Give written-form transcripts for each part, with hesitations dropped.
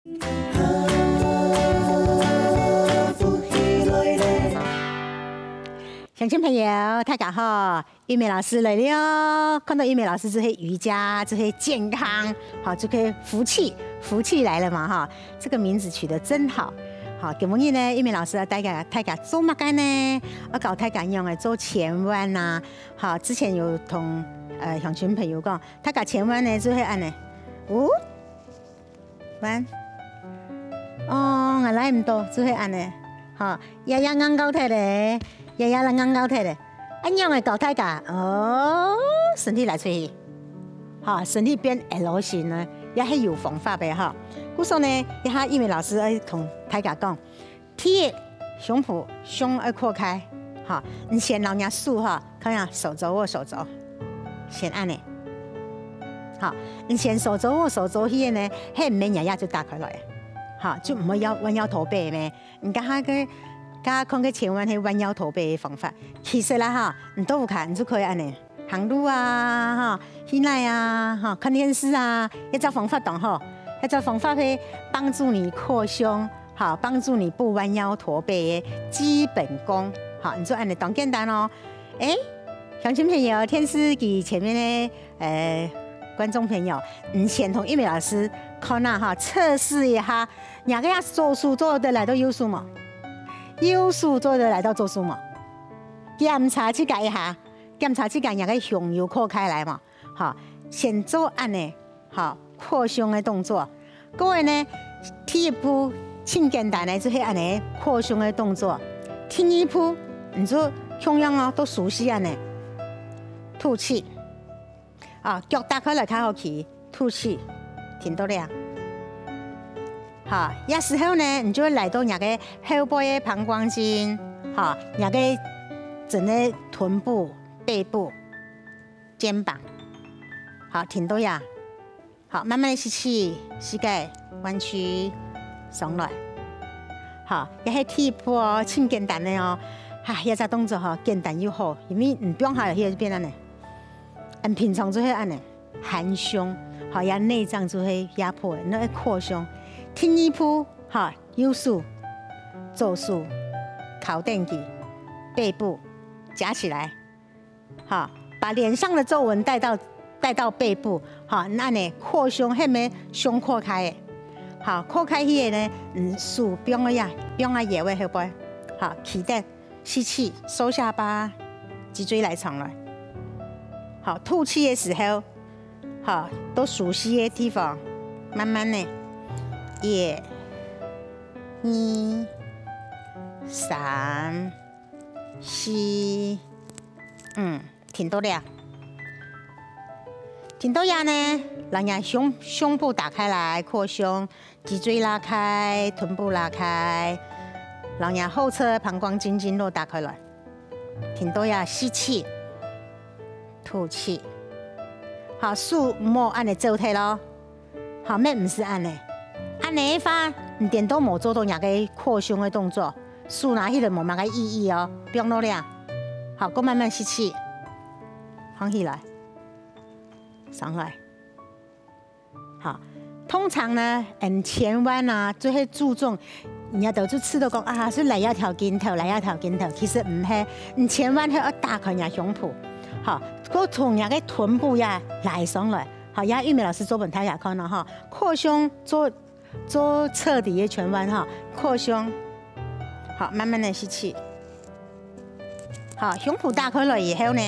乡亲朋友，大家好，玉梅老师来了。看到玉梅老师，这些瑜伽，这些健康，好，这个福气，福气来了嘛哈。这个名字取得真好。好，今日呢，玉梅老师要大家做乜嘅呢？我教大家用嚟做前弯呐。好，之前有同乡亲朋友讲，大家前弯呢就係按呢，弯，哦，我來唔到，就係按呢，好，日日硬高睇咧。日日啦，硬硬睇咧，一樣嘅教大家哦，身體來出去，嚇身體變 L 型咧，也係有方法嘅嚇。故所呢，一下玉梅老師要同大家講，第一胸脯胸要擴開，嚇，你先讓人家數嚇，看下手肘握手肘，先按呢，好，你先手肘握手肘去呢，係唔免日日就打開來，嚇，就唔好彎腰駝背咩，你家下個。家看個前彎係彎腰駝背嘅方法，其實啦哈，你都有看，你就可以按呢行路啊，哈，起來啊，哈，看電視啊，一招方法懂吼，一招方法會幫助你擴胸，好，幫助你不彎腰駝背嘅基本功，好，你就按呢當簡單哦。鄉親朋友，電視機前面嘅觀眾朋友，你先同玉梅老師看下哈，測試一下，哪個呀做數做得來都有數嘛？有數做得來到做數嘛？檢查去改一下，檢查去改人個胸要擴開來嘛。好，先做按呢，好擴胸的動作。各位呢，第一步輕簡單的就是按呢擴胸的動作。第二步，你就同樣哦，都熟悉按呢，吐氣。啊，腳打開來較好起，吐氣，停到了。好，有時候呢，你就會來到那個後背的膀胱經，好，那個整個臀部、背部、肩膀，好，停到呀，好，慢慢的吸氣，膝蓋彎曲，上來，好，也係第一步哦，輕簡單的哦，哈，一隻動作哈，簡單又好，因為你不用下來就變安呢，按平常就會按呢，含胸，好，也內臟就會壓迫，那個擴胸。第二步，哈，有數、做數、靠墊機、背部夾起來，好，把臉上的皺紋帶到背部，好，那呢擴胸，後面胸擴開，好，擴開去呢，數不用呀，不用野位後背，好，起墊，吸氣，收下巴，脊椎來長來，好，吐氣的時候，好，都熟悉的地方，慢慢呢。1、2、3、4，停到了。停到呀呢，讓人胸部打開來擴胸，脊椎拉開，臀部拉開，讓人後側膀胱經絡打開來。停到呀，吸氣，吐氣。好，數唔好按你做體咯，好咩唔是按呢？按呢法，你點都冇做到那個擴胸的動作，數拿起來冇乜個意義哦，不用努力。好，我慢慢吸氣，放起來，上來。好，通常呢，前彎啊，最係注重，人家就吃到講啊，是嚟一條肩頭，嚟一條肩頭，其實唔係，你前彎係要打開人家胸脯，好，我從人家臀部呀來上來，好，也玉梅老師做本睇下看啦哈，擴胸做徹底的全彎哈，擴胸，好，慢慢的吸氣，好，胸脯打開來以後呢，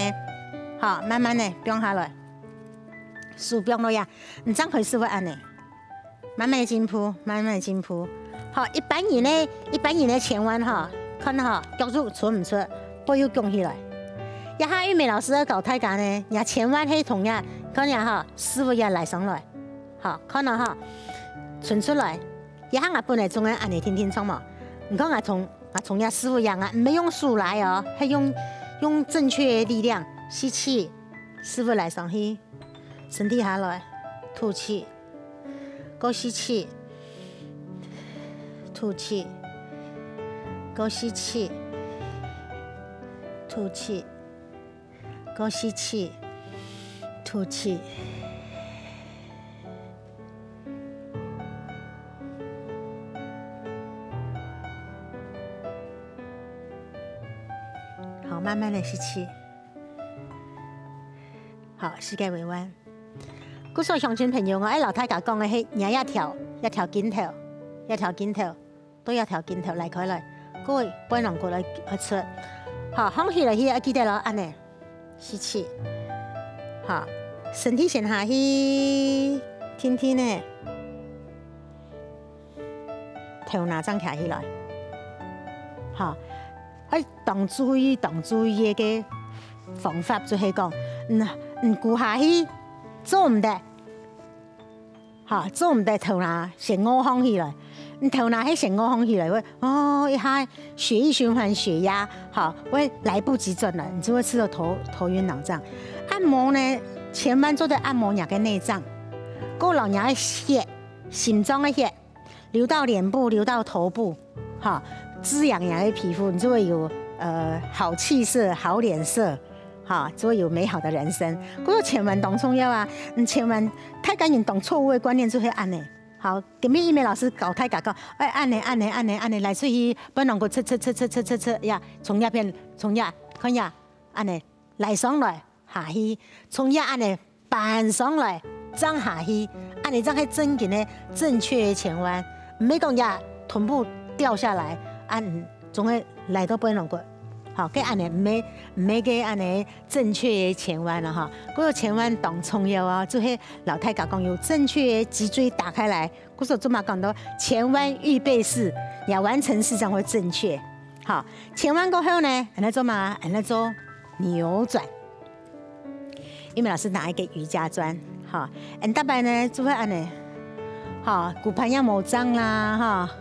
好，慢慢的變下來，數變落呀，你張開是會按呢，慢慢的進步，慢慢的進步，好，一般人的前彎哈，看哈，腳柱出唔出，不要拱起來，一下玉梅老師教大家呢，人前彎係同樣，看下哈，師傅也來上來，好，看到哈。存出來，一下我本來仲係按你天天衝嘛，你看我從一師傅一樣啊，唔係用數來哦，係用正確的力量吸氣，師傅來上去，身體下來，吐氣，夠吸氣，吐氣，夠吸氣，吐氣，夠吸氣，吐氣。慢慢的吸气，好，膝盖微弯。古说乡亲朋友，我老太家讲的迄人要跳紧头，要跳紧头，都要跳紧头来开来。各位不能过来出，好，放起来去，记得咯，安尼吸气，好，身体先下去，挺挺的，头拿张起来，好，动注意的个方法就是讲，顾下去做唔得，好，做唔得头拿先我放起来。你头拿迄先我放起来，会一下血液循环、血压好，会来不及转了，你就会吃到头晕脑胀。按摩呢，前弯做的按摩两个内脏，够老娘的血，心脏的血流到脸部，流到头部，哈，滋养养的皮肤，你就会有好气色、好脸色，哈，就会有美好的人生。不过千万当重要啊，你千万太赶紧懂错误的观念就会按呢。好，今日英美老师教大家讲，按呢来出去，不能够测呀，从叶片从叶看呀，按呢来上来下去，从叶按呢搬上来张下去，按呢张开正经的正确的前弯，唔好讲呀臀部掉下来，按总会来到不能够。好，给按呢没给按呢正确的前弯了哈。嗰个前弯当重要啊，就是老太家讲有正确脊椎打开来。嗰时候做嘛讲到前弯预备式，要完成式才会正确。好，前弯过后呢，按那做嘛？按那做扭转。因为老师拿一个瑜伽砖，哈，大摆呢就会按呢，哈，骨盆要冇张啦，哈，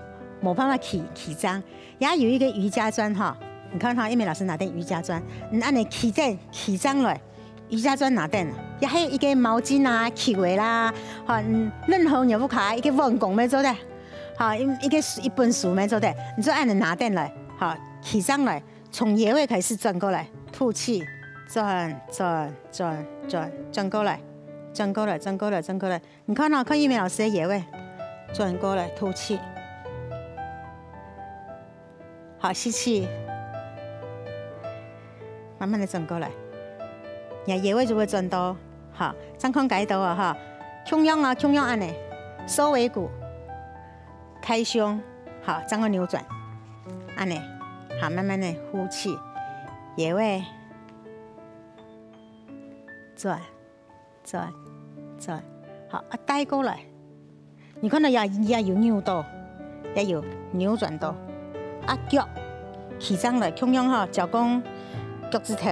冇办法起张，也有一个瑜伽砖哈。你看哈，一美老师拿点瑜伽砖，按你起张来，瑜伽砖拿点，也还有一个毛巾啊、起围啦，哈，任何也不卡，一个vận功没做的，好，一本书没做的，你就按你拿点来，好，起张来，从穴位开始转过来，吐气，转过来，转过来，你看哈，看一美老师的穴位，转过来，吐气，好，吸气。慢慢的转过来，然后穴位就会转到，好，张开改到啊哈，胸仰按呢，收尾骨，开胸，好，张开扭转，按呢，好，慢慢的呼气，穴位，转，好，带过来，你看到也有扭到，也有扭转到，脚起张来，胸仰哈，脚弓。脚趾头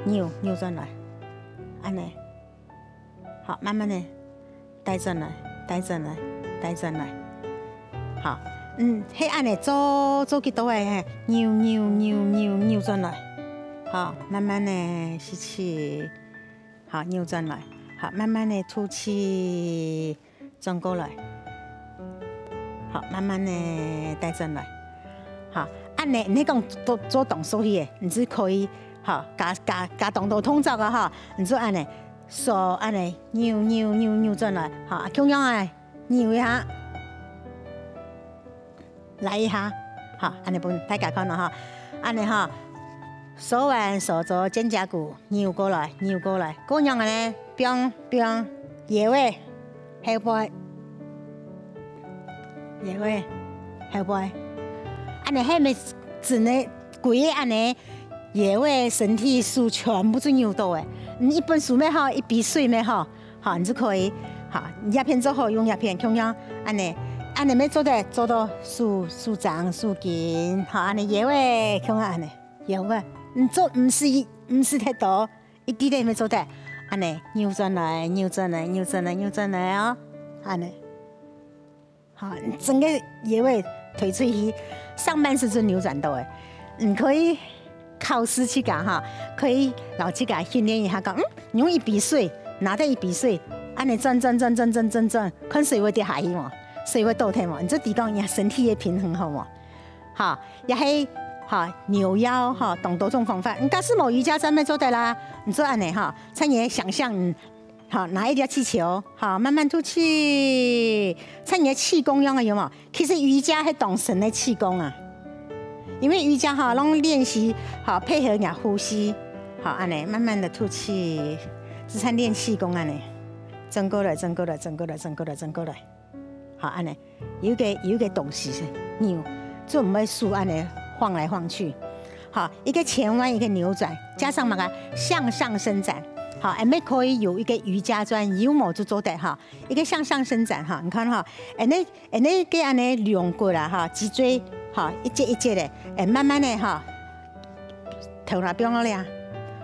扭转来，安尼，好，慢慢的带转来，好，迄安尼做几多诶？扭转来，好，慢慢的吸气，好，扭转来，好，慢慢的吐气，转过来，好，慢慢的带转来，好。按呢，你讲做动作去，你只可以哈，加动作动作啊哈，你就按呢，手按呢扭转来，好，同样啊，扭一下，来一下，好，按呢帮大家看了哈，按呢哈，手腕手肘肩胛骨扭过来，这样呢，边穴位后背，穴位后背。按你下面只能规个按你穴位身体素全部都扭到诶，你一本书没好，一笔水没好，好，你就可以好，鸦片做好用鸦片，同样按你没做到竖掌竖肩，好，按你穴位，同样按你穴位，你做唔是太多，一点点没做得，按你扭转来哦，按你好，整个穴位推出去。上半身是扭转到的，你可以考试去讲哈，可以老去讲训练一下讲，你用一笔水拿到一笔水，按你转，看水会跌下去嘛，水会倒退嘛，你就提高你身体的平衡好嘛，好，也系哈扭腰哈，动多种方法，你假使冇瑜伽站没做得啦，你做按呢哈，趁你想象好，拿一条气球，好，慢慢吐气，趁你的气功用啊有冇？其实瑜伽系动神的气功啊，因为瑜伽哈，拢练习好配合你呼吸，好安尼慢慢的吐气，只参练气功安尼，整过来，整过来，整过来，整过来，整过来，好安尼，有一个东西是扭，做唔会输安尼晃来晃去，好一个前弯一个扭转，加上那个向上伸展。好，我们可以有一个瑜伽砖，有某就做的哈，一个向上伸展哈，你看哈，你给安尼两骨啦哈，脊椎哈一节一节的，慢慢的哈，头那边了呀，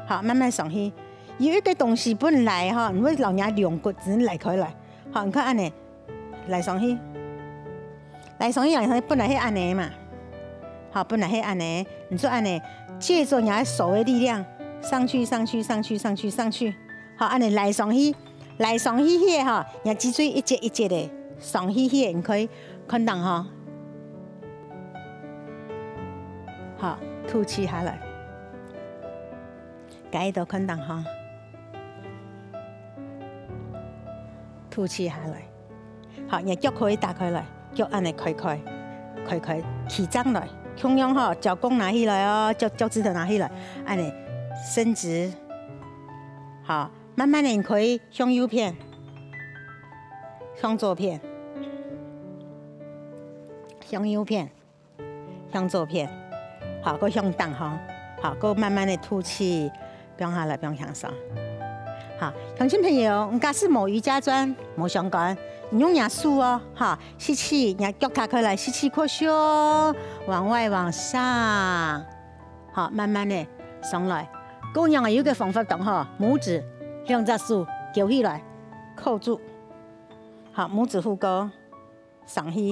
好，慢慢上去，有一个东西本来哈，因为老人两骨只能来开来，好，你看安尼来上去，来上去本来是安尼嘛，好，本来是安尼，你说安尼，借助你手的力量。上去，上去，上去，上去，上去，好，安尼来上去，来上去迄个哈，你脊椎一节一节的上去迄个，你可以看到哈，好，吐气下来，介都看到哈，吐气下来，好，你脚可以打开来，脚安尼开，起张来，同样哈，脚弓拿起来哦，脚趾头拿起来，安尼。伸直，好，慢慢的你可以向右偏，向左偏，向右偏，向左偏，好，个向东哈，好，个慢慢的吐气，不用下来，不用向上，好，乡亲朋友，我假使冇瑜伽砖，冇相干，你用眼数哦，哈，吸气，你脚踏开来，吸气扩胸，往外往上，好，慢慢的上来。共样有一个方法，等哈，拇指向着手举起来，扣住，好，拇指护高，上去，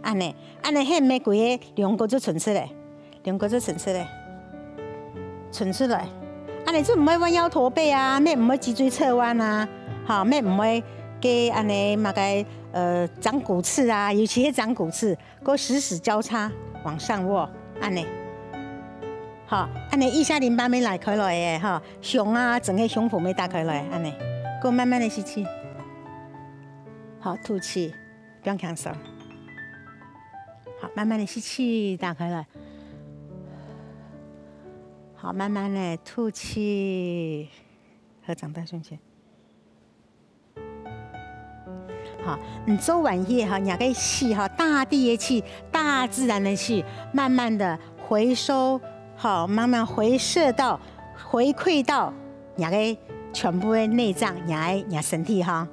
安尼，迄玫瑰的两个就伸出来，两个就伸出来，伸出来，安尼就唔会弯腰驼背啊，咩唔会脊椎侧弯啊，好，咩唔会给安尼嘛个长骨刺啊，尤其是长骨刺，个死交叉往上握，安尼。好，安尼腋下淋巴没拉开来的哈，胸啊，整个胸脯没打开来，安尼，给我慢慢的吸气，好，吐气，不用强手，好，慢慢的吸气，打开来，好，慢慢的吐气，合掌到胸前，好，你做完夜哈，你个气哈，大地的气，大自然的气，慢慢的回收。好，慢慢回馈到你个全部的内脏，你身体哈。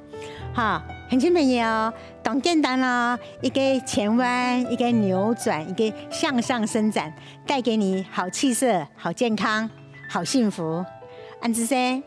好，乡亲朋友，当简单啦，一个前弯，一个扭转，一个向上伸展，带给你好气色、好健康、好幸福。安之生。